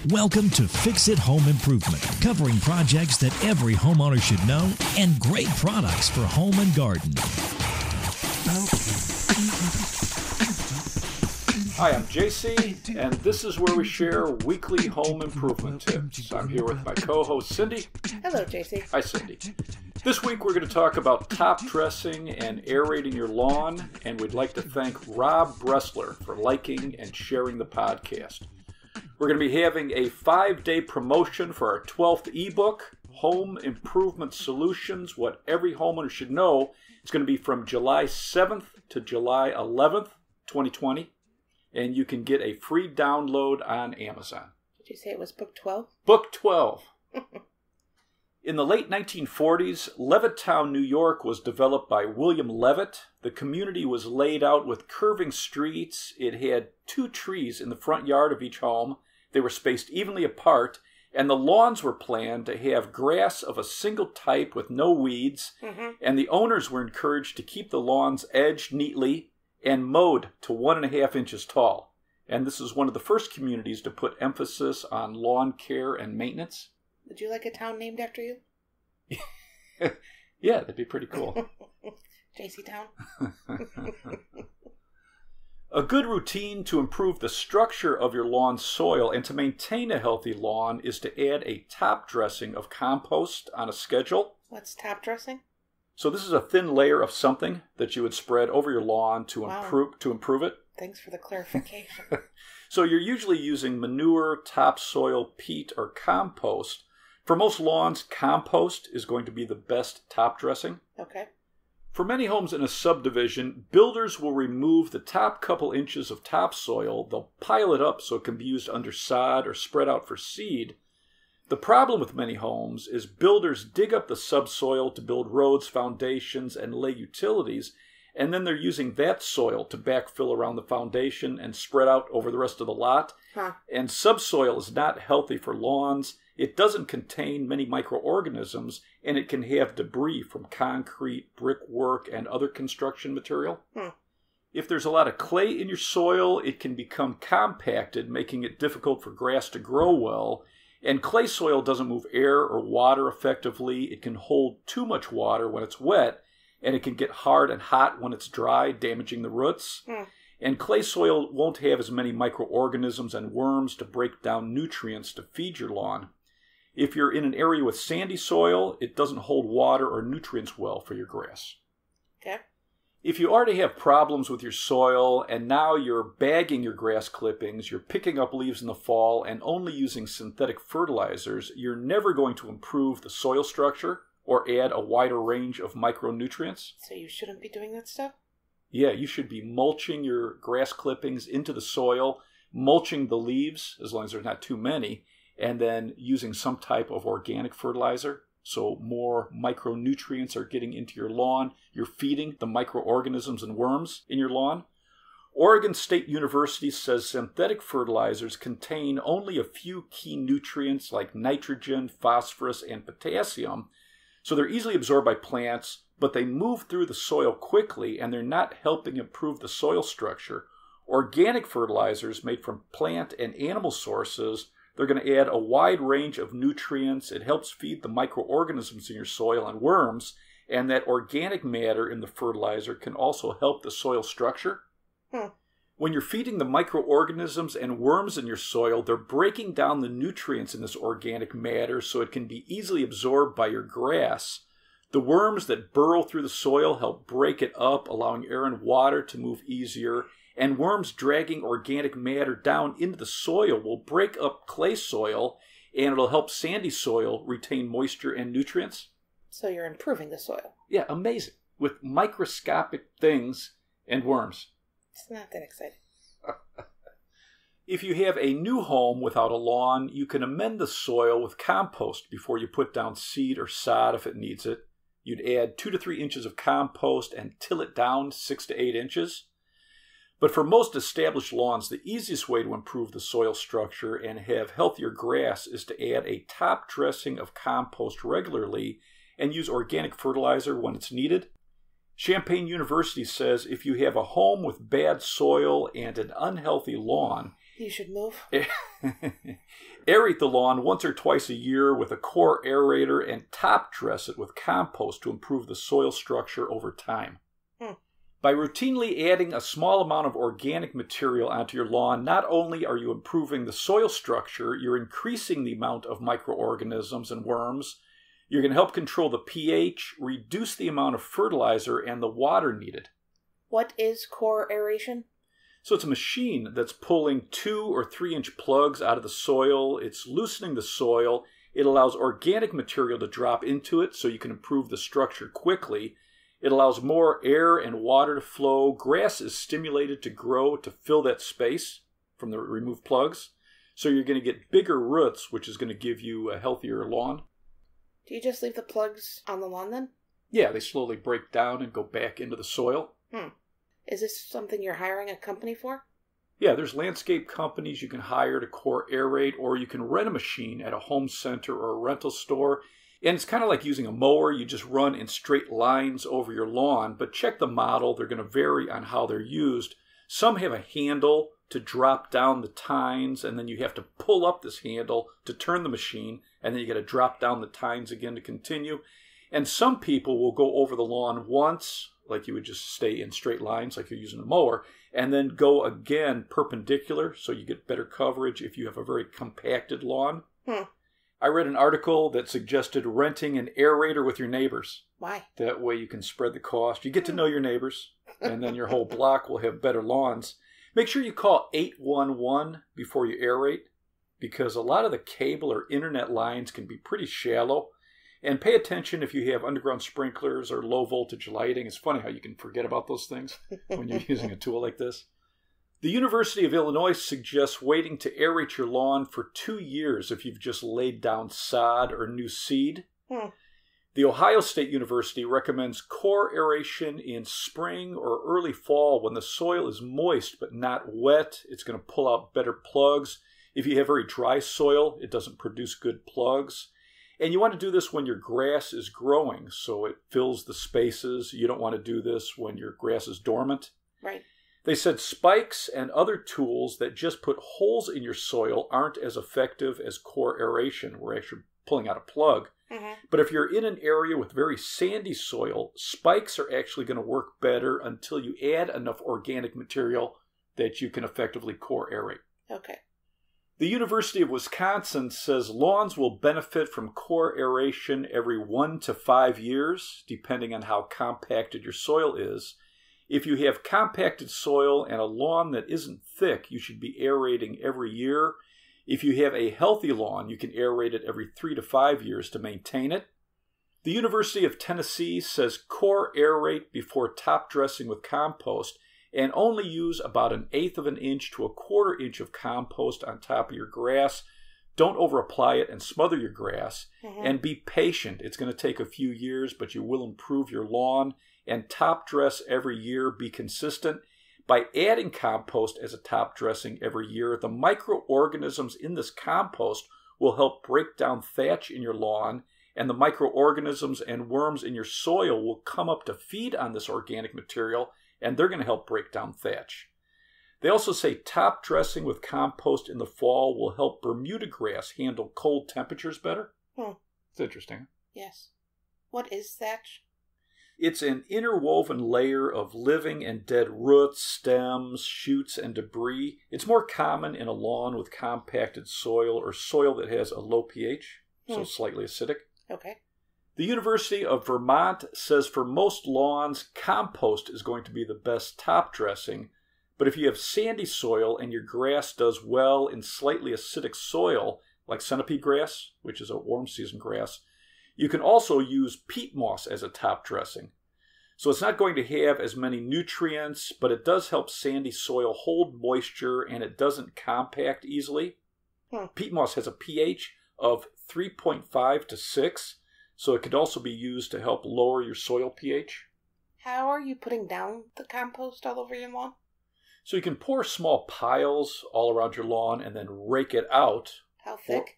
Welcome to Fix It Home Improvement, covering projects that every homeowner should know and great products for home and garden. Hi, I'm JC, and this is where we share weekly home improvement tips. I'm here with my co-host, Cindy. Hello, JC. Hi, Cindy. This week we're going to talk about top dressing and aerating your lawn, and we'd like to thank Rob Bressler for liking and sharing the podcast. We're going to be having a 5-day promotion for our 12th ebook, Home Improvement Solutions, What Every Homeowner Should Know. It's going to be from July 7th to July 11th, 2020, and you can get a free download on Amazon. Did you say it was book 12? Book 12. In the late 1940s, Levittown, New York was developed by William Levitt. The community was laid out with curving streets. It had 2 trees in the front yard of each home. They were spaced evenly apart, and the lawns were planned to have grass of a single type with no weeds, and the owners were encouraged to keep the lawns edged neatly and mowed to 1.5 inches tall. And this is one of the first communities to put emphasis on lawn care and maintenance. Would you like a town named after you? Yeah, that'd be pretty cool. JC Town? A good routine to improve the structure of your lawn soil and to maintain a healthy lawn is to add a top dressing of compost on a schedule. What's top dressing? So this is a thin layer of something that you would spread over your lawn to improve it. Thanks for the clarification. So you're usually using manure, topsoil, peat, or compost. For most lawns, compost is going to be the best top dressing. Okay. For many homes in a subdivision, builders will remove the top couple inches of topsoil. They'll pile it up so it can be used under sod or spread out for seed. The problem with many homes is builders dig up the subsoil to build roads, foundations, and lay utilities, and then they're using that soil to backfill around the foundation and spread out over the rest of the lot. And subsoil is not healthy for lawns. It doesn't contain many microorganisms, and it can have debris from concrete, brickwork, and other construction material. If there's a lot of clay in your soil, it can become compacted, making it difficult for grass to grow well. And clay soil doesn't move air or water effectively. It can hold too much water when it's wet, and it can get hard and hot when it's dry, damaging the roots. And clay soil won't have as many microorganisms and worms to break down nutrients to feed your lawn. If you're in an area with sandy soil, it doesn't hold water or nutrients well for your grass. Okay. If you already have problems with your soil and now you're bagging your grass clippings, you're picking up leaves in the fall and only using synthetic fertilizers, you're never going to improve the soil structure or add a wider range of micronutrients. So you shouldn't be doing that stuff? Yeah, you should be mulching your grass clippings into the soil, mulching the leaves, as long as there's not too many, and then using some type of organic fertilizer. So more micronutrients are getting into your lawn. You're feeding the microorganisms and worms in your lawn. Oregon State University says synthetic fertilizers contain only a few key nutrients like nitrogen, phosphorus, and potassium. So they're easily absorbed by plants, but they move through the soil quickly and they're not helping improve the soil structure. Organic fertilizers made from plant and animal sources, they're going to add a wide range of nutrients. It helps feed the microorganisms in your soil and worms, and that organic matter in the fertilizer can also help the soil structure. When you're feeding the microorganisms and worms in your soil, they're breaking down the nutrients in this organic matter so it can be easily absorbed by your grass. The worms that burrow through the soil help break it up, allowing air and water to move easier. And worms dragging organic matter down into the soil will break up clay soil, and it'll help sandy soil retain moisture and nutrients. So you're improving the soil. Yeah, amazing. With microscopic things and worms. It's not that exciting. If you have a new home without a lawn, you can amend the soil with compost before you put down seed or sod if it needs it. You'd add 2 to 3 inches of compost and till it down 6 to 8 inches. But for most established lawns, the easiest way to improve the soil structure and have healthier grass is to add a top dressing of compost regularly and use organic fertilizer when it's needed. Champaign University says if you have a home with bad soil and an unhealthy lawn, You should move. Aerate the lawn once or twice a year with a core aerator and top dress it with compost to improve the soil structure over time. By routinely adding a small amount of organic material onto your lawn, not only are you improving the soil structure, you're increasing the amount of microorganisms and worms. You're going to help control the pH, reduce the amount of fertilizer and the water needed. What is core aeration? So it's a machine that's pulling 2 or 3 inch plugs out of the soil. It's loosening the soil. It allows organic material to drop into it so you can improve the structure quickly. It allows more air and water to flow. Grass is stimulated to grow to fill that space from the removed plugs. So you're going to get bigger roots, which is going to give you a healthier lawn. Do you just leave the plugs on the lawn then? Yeah, they slowly break down and go back into the soil. Is this something you're hiring a company for? Yeah, there's landscape companies you can hire to core aerate, or you can rent a machine at a home center or a rental store. And it's kind of like using a mower. You just run in straight lines over your lawn, but check the model. They're going to vary on how they're used. Some have a handle to drop down the tines, and then you have to pull up this handle to turn the machine, and then you got to drop down the tines again to continue. And some people will go over the lawn once, like you would just stay in straight lines like you're using a mower, and then go again perpendicular so you get better coverage if you have a very compacted lawn. I read an article that suggested renting an aerator with your neighbors. Why? That way you can spread the cost. You get to know your neighbors, and then your whole block will have better lawns. Make sure you call 811 before you aerate, because a lot of the cable or internet lines can be pretty shallow. And pay attention if you have underground sprinklers or low voltage lighting. It's funny how you can forget about those things when you're using a tool like this. The University of Illinois suggests waiting to aerate your lawn for 2 years if you've just laid down sod or new seed. The Ohio State University recommends core aeration in spring or early fall when the soil is moist but not wet. It's going to pull out better plugs. If you have very dry soil, it doesn't produce good plugs. And you want to do this when your grass is growing, so it fills the spaces. You don't want to do this when your grass is dormant. Right. They said spikes and other tools that just put holes in your soil aren't as effective as core aeration. We're actually pulling out a plug. But if you're in an area with very sandy soil, spikes are actually going to work better until you add enough organic material that you can effectively core aerate. Okay. The University of Wisconsin says lawns will benefit from core aeration every 1 to 5 years, depending on how compacted your soil is. If you have compacted soil and a lawn that isn't thick, you should be aerating every year. If you have a healthy lawn, you can aerate it every 3 to 5 years to maintain it. The University of Tennessee says core aerate before top dressing with compost, and only use about 1/8 of an inch to 1/4 inch of compost on top of your grass. Don't over apply it and smother your grass. And be patient. It's going to take a few years, but you will improve your lawn. And top dress every year. Be consistent. By adding compost as a top dressing every year, the microorganisms in this compost will help break down thatch in your lawn, and the microorganisms and worms in your soil will come up to feed on this organic material, and they're going to help break down thatch. They also say top dressing with compost in the fall will help Bermuda grass handle cold temperatures better. It's interesting. Yes. What is thatch? It's an interwoven layer of living and dead roots, stems, shoots, and debris. It's more common in a lawn with compacted soil or soil that has a low pH, so slightly acidic. Okay. The University of Vermont says for most lawns, compost is going to be the best top dressing, but if you have sandy soil and your grass does well in slightly acidic soil, like centipede grass, which is a warm season grass, you can also use peat moss as a top dressing. So it's not going to have as many nutrients, but it does help sandy soil hold moisture and it doesn't compact easily. Peat moss has a pH of 3.5 to 6, so it could also be used to help lower your soil pH. How are you putting down the compost all over your lawn? So you can pour small piles all around your lawn and then rake it out. How thick?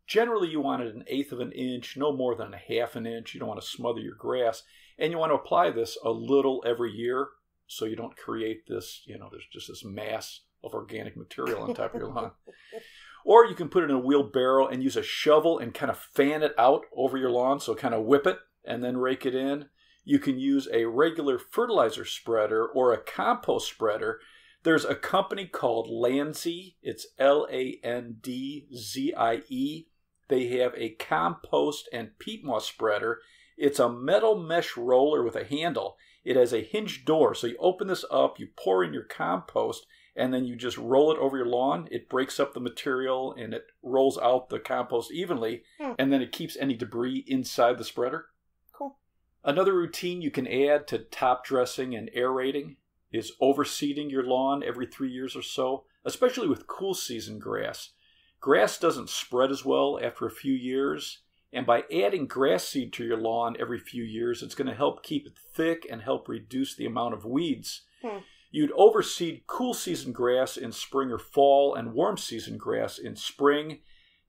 Generally, you want it 1/8 of an inch, no more than 1/2 an inch. You don't want to smother your grass. And you want to apply this a little every year so you don't create this, there's just this mass of organic material on top of your lawn. Or you can put it in a wheelbarrow and use a shovel and kind of fan it out over your lawn, so kind of whip it and then rake it in. You can use a regular fertilizer spreader or a compost spreader. There's a company called Landzie. It's Landzie. They have a compost and peat moss spreader. It's a metal mesh roller with a handle. It has a hinged door, so you open this up, you pour in your compost, and then you just roll it over your lawn. It breaks up the material and it rolls out the compost evenly, and then it keeps any debris inside the spreader. Cool. Another routine you can add to top dressing and aerating is overseeding your lawn every 3 years or so, especially with cool season grass. Grass doesn't spread as well after a few years, and by adding grass seed to your lawn every few years, it's going to help keep it thick and help reduce the amount of weeds. You'd overseed cool season grass in spring or fall and warm season grass in spring.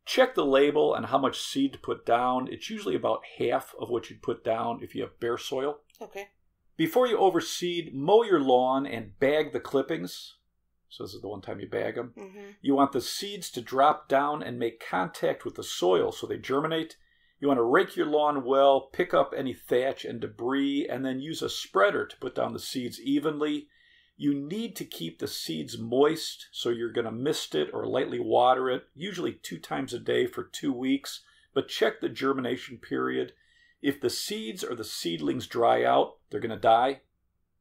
Check the label on how much seed to put down. It's usually about half of what you'd put down if you have bare soil. Okay. Before you overseed, mow your lawn and bag the clippings. So this is the one time you bag them. You want the seeds to drop down and make contact with the soil so they germinate. You want to rake your lawn well, pick up any thatch and debris, and then use a spreader to put down the seeds evenly. You need to keep the seeds moist, so you're going to mist it or lightly water it, usually 2 times a day for 2 weeks, but check the germination period. If the seeds or the seedlings dry out, they're going to die,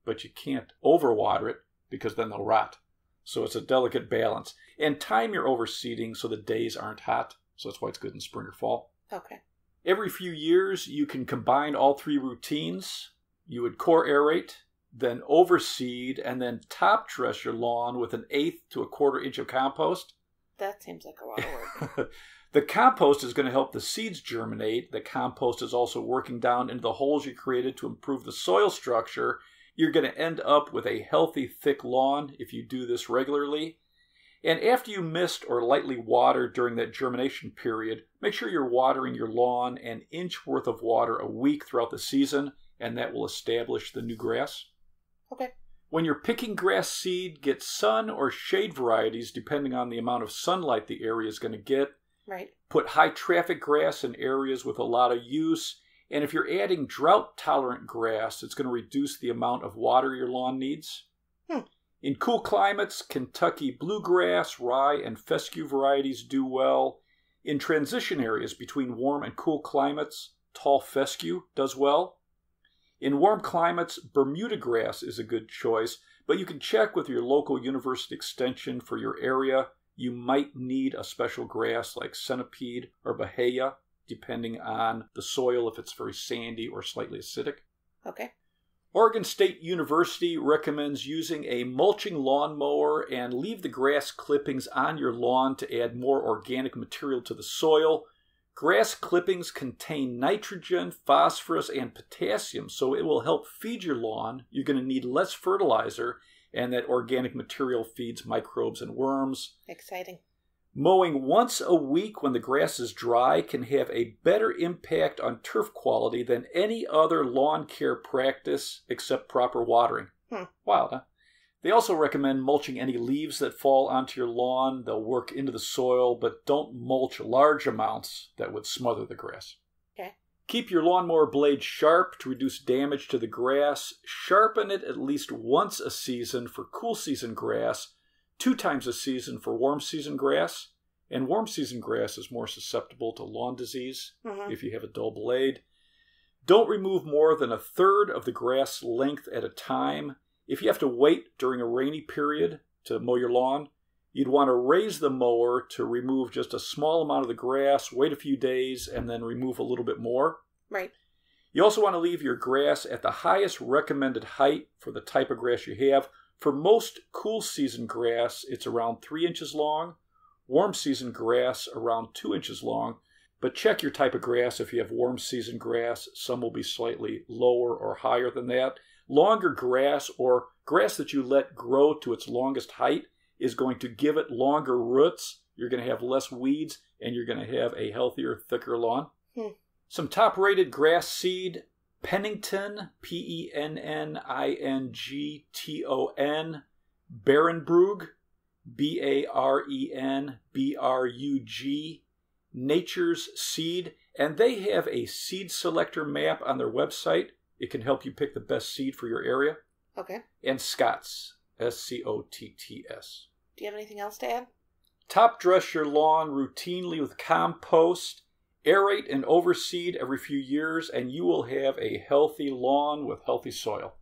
but you can't overwater it because then they'll rot. So it's a delicate balance. And time your overseeding so the days aren't hot, so that's why it's good in spring or fall. Okay. Every few years, you can combine all 3 routines. You would core aerate, then overseed, and then top dress your lawn with 1/8 to 1/4 inch of compost. That seems like a lot of work. The compost is going to help the seeds germinate. The compost is also working down into the holes you created to improve the soil structure. You're going to end up with a healthy, thick lawn if you do this regularly. And after you mist or lightly water during that germination period, make sure you're watering your lawn 1 inch worth of water a week throughout the season, and that will establish the new grass. Okay. When you're picking grass seed, get sun or shade varieties depending on the amount of sunlight the area is going to get. Right. Put high traffic grass in areas with a lot of use. And if you're adding drought-tolerant grass, it's going to reduce the amount of water your lawn needs. In cool climates, Kentucky bluegrass, rye, and fescue varieties do well. In transition areas between warm and cool climates, tall fescue does well. In warm climates, Bermuda grass is a good choice, but you can check with your local university extension for your area. You might need a special grass like centipede or bahia, depending on the soil, if it's very sandy or slightly acidic. Okay. Oregon State University recommends using a mulching lawnmower and leave the grass clippings on your lawn to add more organic material to the soil. Grass clippings contain nitrogen, phosphorus, and potassium, so it will help feed your lawn. You're going to need less fertilizer, and that organic material feeds microbes and worms. Exciting. Mowing once a week when the grass is dry can have a better impact on turf quality than any other lawn care practice except proper watering. Wild, huh? They also recommend mulching any leaves that fall onto your lawn. They'll work into the soil, but don't mulch large amounts that would smother the grass. Okay. Keep your lawnmower blade sharp to reduce damage to the grass. Sharpen it at least once a season for cool season grass, 2 times a season for warm season grass, and warm season grass is more susceptible to lawn disease if you have a dull blade. Don't remove more than 1/3 of the grass length at a time. If you have to wait during a rainy period to mow your lawn, you'd want to raise the mower to remove just a small amount of the grass, wait a few days, and then remove a little bit more. Right. You also want to leave your grass at the highest recommended height for the type of grass you have. For most cool season grass, it's around 3 inches long. Warm season grass around 2 inches long. But check your type of grass. If you have warm season grass, some will be slightly lower or higher than that. Longer grass or grass that you let grow to its longest height is going to give it longer roots. You're going to have less weeds, and you're going to have a healthier, thicker lawn. Some top-rated grass seed: Pennington, Pennington, Barenbrug, BARENBRUG, Nature's Seed. And they have a seed selector map on their website. It can help you pick the best seed for your area. Okay. And Scott's, SCOTTS. Do you have anything else to add? Top dress your lawn routinely with compost. Aerate and overseed every few years, and you will have a healthy lawn with healthy soil.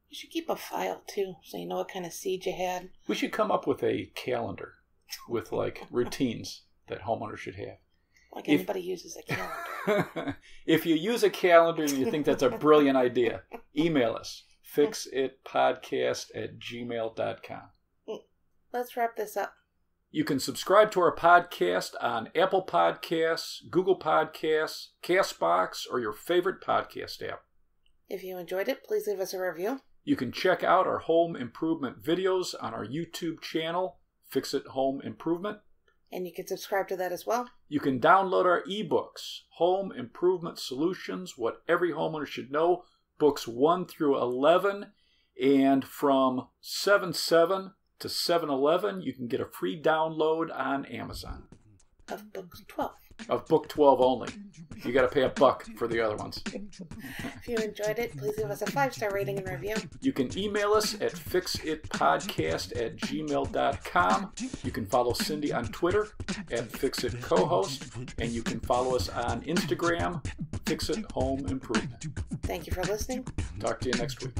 You should keep a file, too, so you know what kind of seed you had. We should come up with a calendar with, like, routines that homeowners should have. Like anybody uses a calendar. If you use a calendar and you think that's a brilliant idea, email us, fixitpodcast@gmail.com. Let's wrap this up. You can subscribe to our podcast on Apple Podcasts, Google Podcasts, CastBox, or your favorite podcast app. If you enjoyed it, please leave us a review. You can check out our home improvement videos on our YouTube channel, Fix It Home Improvement. And you can subscribe to that as well. You can download our ebooks, Home Improvement Solutions, What Every Homeowner Should Know, books 1 through 11, and from 7/7 to 7/11, you can get a free download on Amazon. Of book 12. Of book 12 only. You got to pay $1 for the other ones. If you enjoyed it, please give us a 5-star rating and review. You can email us at fixitpodcast@gmail.com. You can follow Cindy on Twitter at FixitCohost, and you can follow us on Instagram, Fixit Home Improvement. Thank you for listening. Talk to you next week.